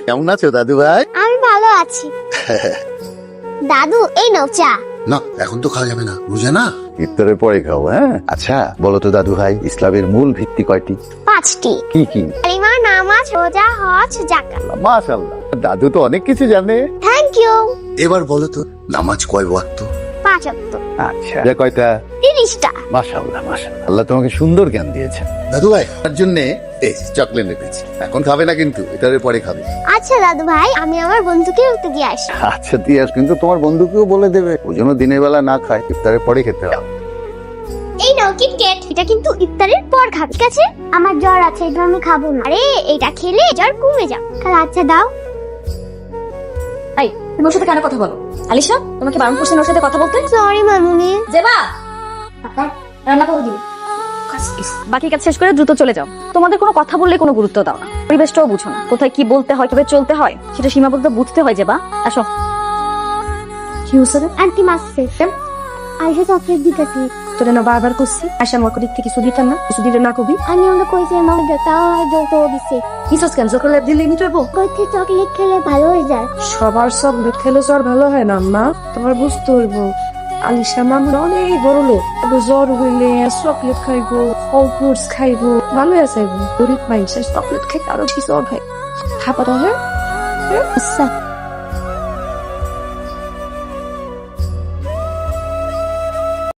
কেমন আছো দাদু ভাই? আমি ভালো আছি। দাদু এই নাও চা। না, এখন তো খাওয়া যাবে না, বুঝে না, ইফতারের পরে খাও। হ্যাঁ, আচ্ছা বলো তো দাদু ভাই, ইসলামের মূল ভিত্তি কয়টি? 5টি। কি কি? কালিমা, নামাজ, রোজা, হজ, যাকাত। মাশাআল্লাহ, দাদু তো অনেক কিছু জানে। Thank you. এবার বলো তো, নামাজ কয় ওয়াক্ত? 5 ওয়াক্ত। আচ্ছা, যা কয়টা? 30টা। মাশাআল্লাহ মাশাআল্লাহ, আল্লাহ তোমাকে সুন্দর জ্ঞান দিয়েছে। দাদু ভাই, তার জন্য এই চকলেট এনেছি, এখন খাবে না কিন্তু, ইফতারের পরে খাবে। আচ্ছা দাদু ভাই, আমি আমার বন্ধুকে উঠতে দিয়ে আসি। আচ্ছা দিয়ে আস, কিন্তু তোমার বন্ধুকেও বলে দেবে ও যেন দিনের বেলা না খায়, ইফতারের পরে খেতে হবে। এই নাও কিটক্যাট, এটা কিন্তু ইফতারের পর খাবে, ঠিক আছে? আমার জ্বর আছে, এটা আমি খাবো না। আরে এটা খেলে জ্বর কমে যাবে। আচ্ছা দাও। এই তুমি ওর সাথে কেন কথা বলো? আলিশা, তোমাকে বারণ করছেন ওর সাথে কথা বলতে? সরি মামুনি। জেবা, রান্না করে দিন। বাকি কাজ শেষ করে দ্রুত চলে যাও। তোমাদের কোনো কথা বললে কোনো গুরুত্ব দাও না, পরিবেশটাও বুঝো না, কোথায় কি বলতে হয়, কিভাবে চলতে হয় সেটা সীমাবদ্ধ বুঝতে হয়। জেবা আসো। কি হচ্ছে রে? আন্টি মাসছে আইসা চকলেট দিতেছি। তোরা না বারবার করছি আশা আমার দিক থেকে কিছু দিতাম না, কিছু দিলে না কবি। আমি ওকে কইছি আমাকে তাও জোর করে দিছে। কিসস ক্যান্সেল করলে দিল্লি নিতে হইব? কইছে চকলেট খেলে ভালো হয়ে যায়। সবার সব খেলে জ্বর ভালো হয় না মা, তোমার বুঝতে হইব। আলিশা মামুন অনেক বড় লোক, জ্বর হইলে চকলেট খাইবো, ফল ফ্রুটস খাইবো, ভালো আছে। গরিব মানুষ চকলেট খাইতে আরো কি জ্বর হয়, খাবার হয়। আচ্ছা